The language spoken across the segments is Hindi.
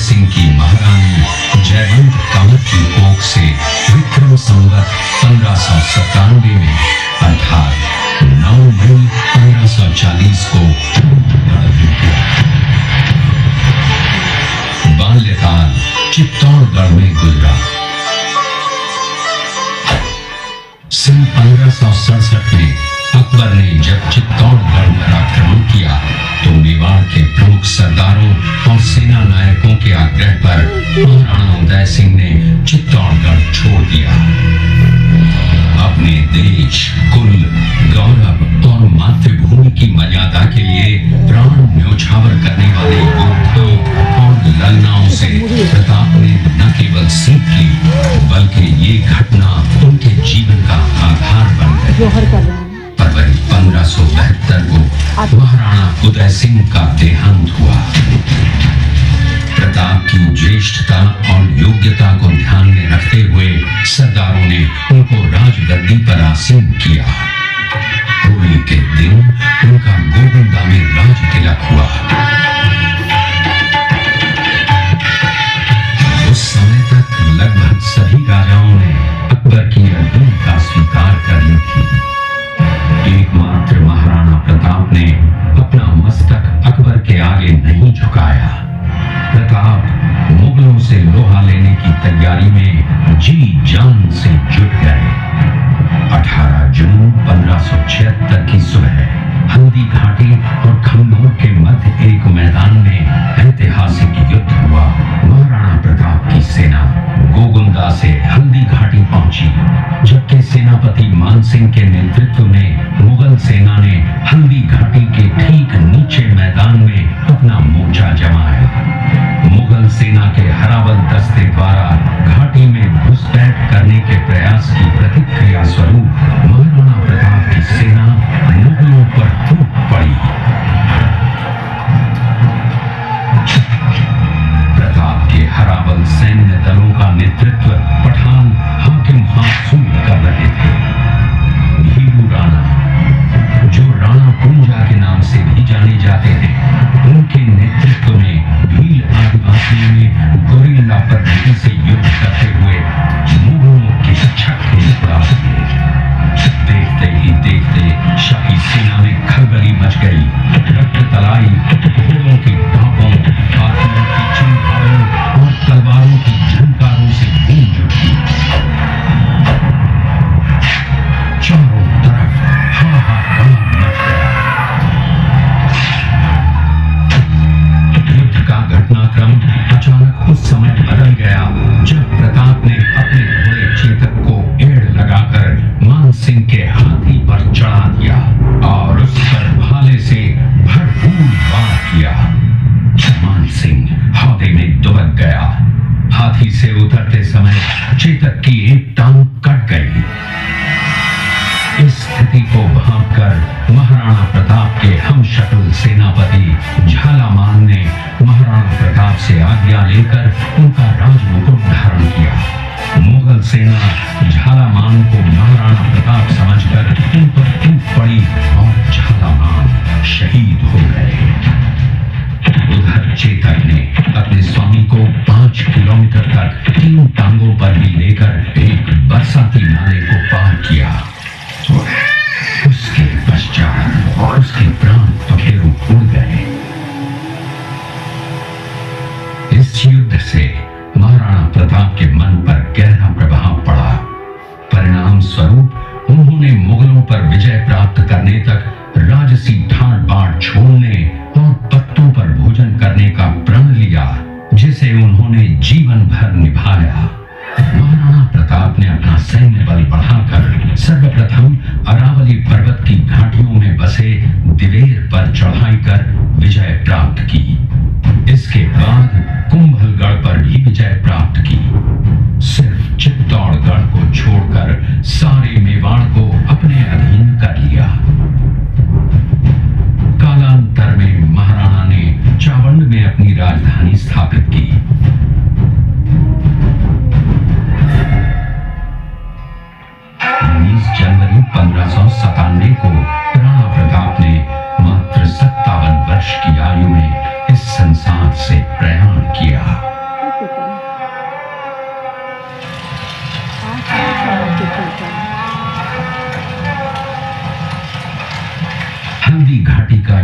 सिंह की महारानी जयवंत कंवर की कोख से विक्रम संवत 1597 में अर्थात 9 मई 1540 को बाल्यकाल चित्तौड़गढ़ में गुजरा। सन 1567 में अकबर ने जब चित्तौड़गढ़ पर आक्रमण किया तो मेवाड़ के प्रमुख सरदारों और सेना नायकों के आग्रह पर महाराणा उदय सिंह ने चित्तौड़गढ़ छोड़ दिया। अपने देश, कुल, गौरव और मातृभूमि की मर्यादा के लिए प्राण न्योछावर करने वाले योद्धाओं और ललनाओं से प्रताप ने न केवल सीख ली बल्कि ये घटना उनके जीवन का आधार बन गई। फरवरी 1572 को महाराणा उदय सिंह का देहांत हुआ। प्रताप की ज्येष्ठता और योग्यता को ध्यान में रखते हुए सरदारों ने उनको राजगद्दी पर आसीन किया। होली के दिन उनका गोविंदा में राज तिलक हुआ। उस समय तक लगभग सभी राजाओं ने अकबर की अधीनता स्वीकार कर ली थी। एकमात्र महाराणा प्रताप ने अपना मस्तक अकबर के आगे नहीं झुकाया। प्रताप मुगलों से लोहा लेने की तैयारी में जी जान से जुट गए। 18 जून 1576 की सुबह हल्दी घाटी और खमनोर के मध्य एक मैदान में ऐतिहासिक युद्ध हुआ। महाराणा प्रताप की सेना गोगुंदा से हल्दी घाटी पहुंची, जबकि सेनापति मानसिंह के नेतृत्व में मुगल सेना ने हल्दी घाटी के ठीक नीचे मैदान में अपना मोर्चा जमाया। मुगल सेना के हरावल दस्ते द्वारा घाटी में घुसपैठ करने के प्रयास की प्रतिक्रिया स्वरूप महाराणा प्रताप की सेना मुगलों पर टूट पड़ी। प्रताप के हरावल सैन्य दलों का नेतृत्व पठान हाकिम हासूल कर रहे थे। भीरू राणा, जो राणा पूंजा के नाम से भी जाने जाते हैं, उनके नेतृत्व में भील आदिवासियों ने गोरिल्ला पद्धति से युद्ध करते हुए मुगलों के छक्के उड़ा दिए। देखते ही देखते शाही सेना में खलबली मच गई। रक्त तलाई घोड़ों की टापों, हाथियों की चिंगारों और तलवारों की झंकारों से गूंज उठी। चारों तरफ हाहाकार मच गया। युद्ध का घटनाक्रम अचानक उस समय बदल गया जब प्रताप ने अपने घोड़े चेतक को एड़ लगाकर मानसिंह के हाथी पर चढ़ा दिया और उस पर भाले से भरपूर वार किया। मानसिंह हौदे में दुबक गया। हाथी से उतरते समय चेतक की एक टांग कट गई। इस स्थिति को भांपकर महाराणा प्रताप के हमशक्ल सेनापति झालामान ने महाराणा प्रताप से आज्ञा लेकर उनका राजमुकुट धारण किया। मुगल सेना झालामान को महाराणा प्रताप समझकर उन पर टूट पड़ी और झालामान शहीद हो गए। उधर चेतक ने अपने स्वामी को 5 किलोमीटर तक 3 टांगों पर भी लेकर एक बरसाती नाले को पार किया। उसके पश्चात उसके प्राण पखेरु उड़ गए। इस युद्ध से महाराणा प्रताप के मन पर गहरा प्रभाव पड़ा। परिणाम स्वरूप उन्होंने मुगलों पर विजय प्राप्त करने तक राजसी ठाट बाट छोड़ने और पत्तों पर भोजन करने का प्रण लिया, जिसे उन्होंने जीवन भर निभाया। महाराणा प्रताप ने अपना सैन्य बल बढ़ाकर सर्वप्रथम अरावली पर्वत की घाटियों में बसे दिलेर पर चढ़ाई कर विजय प्राप्त की। इसके बाद कुंभलगढ़ पर भी विजय प्राप्त की। सिर्फ चित्तौड़गढ़ को छोड़कर सारे मेवाड़ को अपने अधीन कर लिया। कालांतर में महाराणा ने चावंड में अपनी राजधानी स्थापित की। 19 जनवरी 1597 को राणा प्रताप ने मात्र 57 वर्ष की आयु में इस संसार से प्रयाण किया।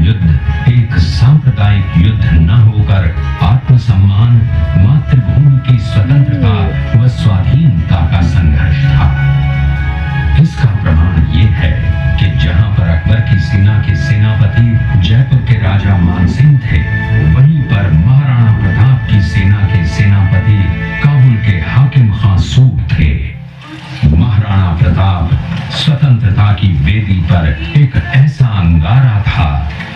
युद्ध एक सांप्रदायिक युद्ध न होकर आत्मसम्मान, मातृभूमि की स्वतंत्रता व स्वाधीनता का संघर्ष था। इसका प्रमाण ये है कि जहां पर अकबर की सेना के सेनापति जयपुर के राजा मानसिंह थे, वहीं पर महाराणा प्रताप की सेना के सेनापति काबुल के हाकिम खां सूब थे। महाराणा प्रताप स्वतंत्रता की वेदी पर एक ऐसा अंगारा था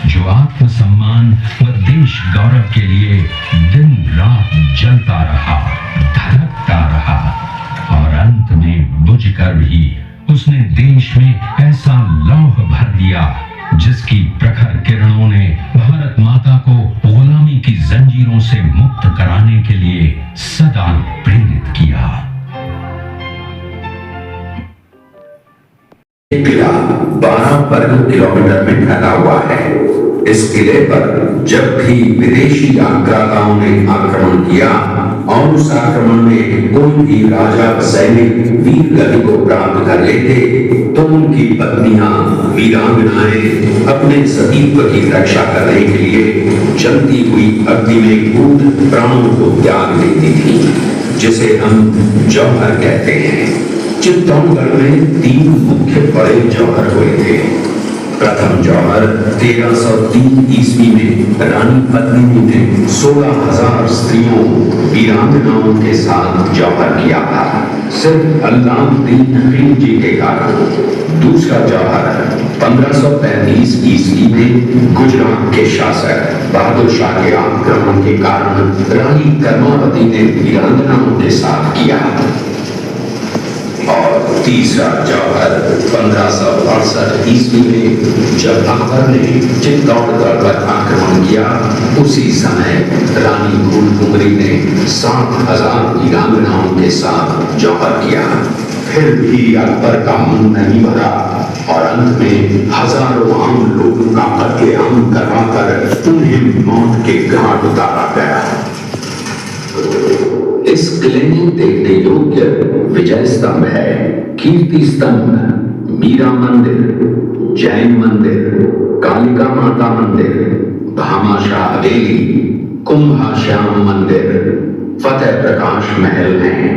जो आत्मसम्मान व देश गौरव के लिए दिन रात जलता रहा, धड़कता रहा और अंत में बुझकर भी उसने देश में ऐसा लौह भर दिया जिसकी प्रखर किरणों ने भारत माता को गुलामी की जंजीरों से मुक्त कराने के लिए सदा प्रेरित किया। किला 12 वर्ग किलोमीटर में फैला हुआ है। इस किले पर जब भी विदेशी आक्रांताओं ने आक्रमण किया और उस आक्रमण में कोई भी राजा व सैनिक वीर गति को प्राप्त कर लेते तो उनकी पत्नियां वीरांगनाएं अपने सतीत्व की रक्षा करने के लिए जलती हुई अग्नि में कूद प्राणों को त्याग देती थी, जिसे हम जौहर कहते हैं। चित्तौड़गढ़ में 3 मुख्य बड़े जौहर हुए थे। प्रथम जौहर 1303 ईस्वी में रानी पद्मिनी ने 16,000 स्त्रियों वीरांगनाओं के साथ जौहर किया था, सिर्फ अल्लाउद्दीन खिलजी के कारण। दूसरा जौहर 1535 ईस्वी में गुजरात के शासक बहादुर शाह के आक्रमण के कारण रानी कर्मावती ने वीरांगनाओं के साथ किया। और तीसरा जौहर 1568 ईस्वी में जब अकबर ने चित्तौड़गढ़ पर आक्रमण किया, उसी समय रानी फूलकुमारी ने 60,000 वीरांगनाओं के साथ जौहर किया। फिर भी अकबर का मन नहीं भरा और अंत में हजारों आम लोगों का कत्लेआम करवाकर उन्हें मौत के घाट उतारा गया। इस किले में देखने योग्य विजय स्तंभ है, कीर्ति स्तंभ, मीरा मंदिर, जैन मंदिर, कालिका माता मंदिर, भामाशाह हवेली, कुंभाश्याम मंदिर, फतेह प्रकाश महल हैं।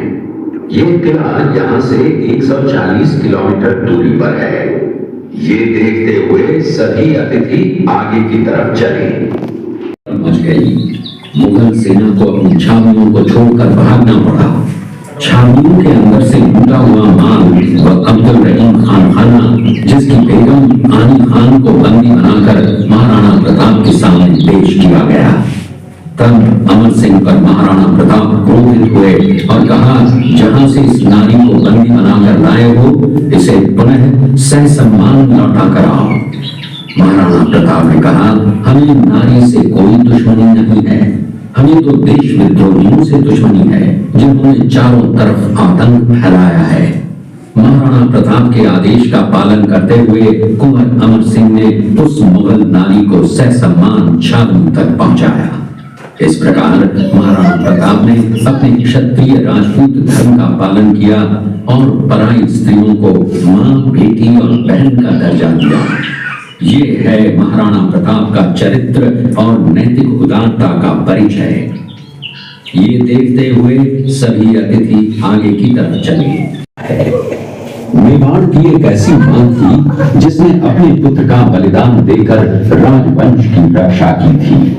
ये किला यहाँ से 140 किलोमीटर दूरी पर है। ये देखते हुए सभी अतिथि आगे की तरफ चले। पहुंच गई। मुगल सेना को अपनी छावनियों को छोड़कर भागना पड़ा। छावनियों के अंदर से लूटा हुआ माल व अब्दुल रहीम खान खाना, जिसकी बेगम आनी खान को बंदी बनाकर महाराणा प्रताप के सामने पेश किया गया। तब अमर सिंह पर महाराणा प्रताप क्रोधित हुए और कहा, जहां से इस नारी को बंदी बनाकर लाए हो, इसे पुनः ससम्मान लौटा कर आओ। महाराणा प्रताप ने कहा, हमें नारी से कोई दुश्मनी नहीं है, हमें तो देश विद्रोहियों से दुश्मनी है जिन्होंने चारों तरफ आतंक फैलाया है। महाराणा प्रताप के आदेश का पालन करते हुए कुंवर अमर सिंह ने उस मुगल नारी को ससम्मान छावनी तक पहुंचाया। इस प्रकार महाराणा प्रताप ने अपने क्षत्रिय राजपूत धर्म का पालन किया और पराई स्त्रियों को मां, बेटी और बहन का दर्जा दिया। ये है महाराणा प्रताप का चरित्र और नैतिक उदारता का परिचय। ये देखते हुए सभी अतिथि आगे की तरफ चले। मेवाड़ की एक ऐसी मां थी जिसने अपने पुत्र का बलिदान देकर राजवंश की रक्षा की थी।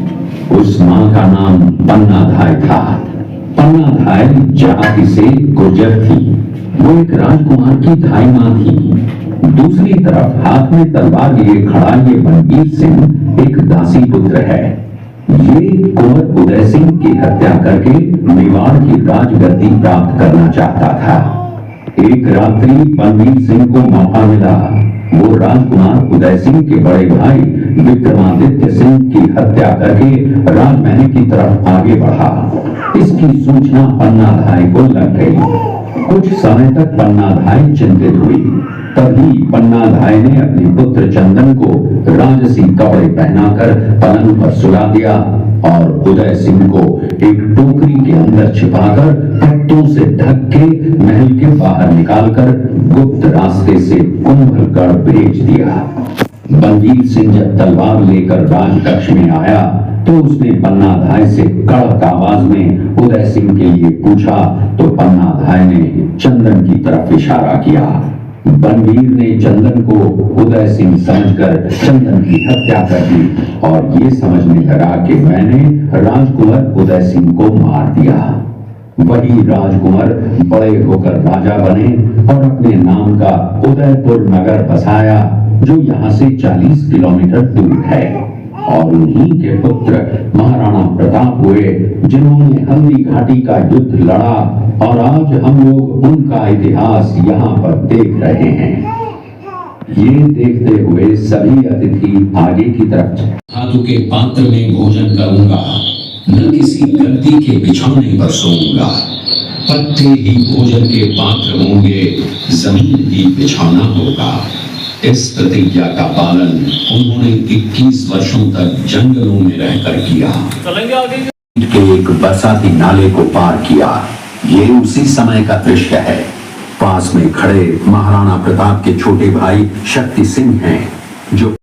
उस मां का नाम पन्नाधाय था। पन्नाधाय जाति से गुर्जर थी। वो एक राजकुमार की धाई मां थी। दूसरी तरफ हाथ में तलवार लिए खड़ा ये बनवीर सिंह एक दासी पुत्र है। ये कुंवर उदय सिंह की हत्या करके मेवाड़ की राजगद्दी प्राप्त करना चाहता था। एक रात्रि बनवीर सिंह को मौका मिला। वो राजकुमार उदय सिंह के बड़े भाई विक्रमादित्य सिंह की हत्या करके राजमहल की तरफ आगे बढ़ा। इसकी सूचना पन्नाधाय को लग गई। कुछ समय तक पन्नाधाय चिंतित हुई। तभी पन्नाधाय ने अपने पुत्र चंदन को राजसी कपड़े पहनाकर पलंग पर सुला दिया और उदय सिंह को एक टोकरी के अंदर छिपाकर पत्तों से ढक के महल के बाहर निकालकर गुप्त रास्ते से कुंभलगढ़ भेज दिया। बलवीर सिंह जब तलवार लेकर राजकक्ष में आया तो उसने पन्नाधाय से कड़क आवाज में उदय सिंह के लिए पूछा, तो पन्नाधाय ने चंदन की तरफ इशारा किया। बलवीर ने चंदन को उदय सिंह समझकर चंदन की हत्या कर दी और ये समझने लगा कि मैंने राजकुंवर उदय सिंह को मार दिया। वही राजकुंवर बड़े होकर राजा बने और अपने नाम का उदयपुर नगर बसाया, जो यहाँ से 40 किलोमीटर दूर है, और उन्हीं के पुत्र महाराणा प्रताप हुए, जिन्होंने हल्दी घाटी का युद्ध लड़ा, और आज हम लोग उनका इतिहास यहाँ पर देख रहे हैं। ये देखते हुए सभी अतिथि आगे की तरफ धातु के पात्र में भोजन करूंगा, न किसी गद्दी के बिछौने पर सोऊंगा। पत्ते ही भोजन के पात्र होंगे, जमीन ही बिछौना होगा। इस प्रतिज्ञा का पालन उन्होंने 21 वर्षों तक जंगलों में रहकर किया। के एक बरसाती नाले को पार किया। ये उसी समय का दृश्य है। पास में खड़े महाराणा प्रताप के छोटे भाई शक्ति सिंह हैं, जो